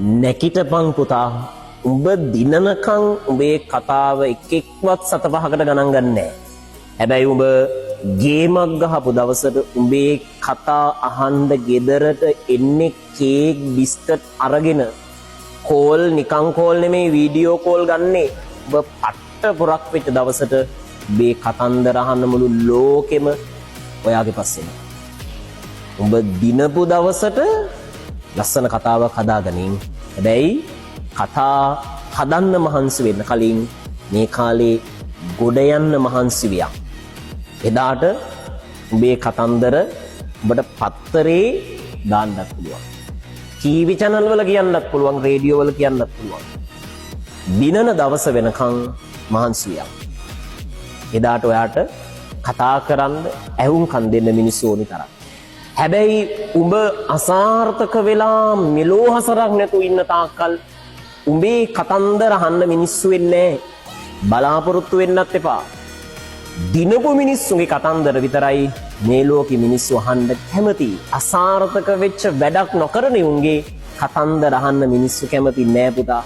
නැකිටපන් පුතා උඹ දිනනකම් උඹේ කතාව එකෙක්වත් සත පහකට ගණන් ගන්නෑ. හැබැයි උඹ ගේමක් ගහපු දවසට උඹේ කතා අහන්න ගෙදරට එන්නේ කේක් බිස්කට් අරගෙන කෝල් නිකං කෝල් නෙමේ වීඩියෝ කෝල් ගන්නේ උඹ පට්ට පොරක් වෙච්ච දවසට උඹේ කතන්දර අහන්න මුළු ලෝකෙම ඔයාගේ පස්සෙම. උඹ දිනපු දවසට ලස්සන කතාවක් හදාගනින්. හැබැයි කතා හදන්න මහන්සි වෙන්න කලින් මේ කාලේ ගොඩ යන්න මහන්සි වියක්. එදාට උඹේ කතන්දර උඹට පත්තරේ දාන්නත් පුළුවන්. ටීවී channel වල කියන්නත් පුළුවන්, රේඩියෝ වල කියන්නත් පුළුවන්. දිනන දවස වෙනකන් මහන්සි වියක්. එදාට ඔයාට කතා කරන්න ඇහුම්කන් දෙන්න මිනිස්සු ඕනි තරම්. හැබැයි උඹ අසාර්ථක වෙලා මෙලෝ හසරක් නැතුව ඉන්න තාක්කල් උඹේ කතන්දර අහන්න මිනිස්සු වෙන්නේ බලාපොරොත්තු වෙන්නත් එපා. දිනපු මිනිස්සුගේ කතන්දර විතරයි මේ ලෝකෙ මිනිස්සු අහන්න කැමති. අසාර්ථක වෙච්ච වැඩක් නොකරන උන්ගේ කතන්දර අහන්න මිනිස්සු කැමති නෑ පුතා.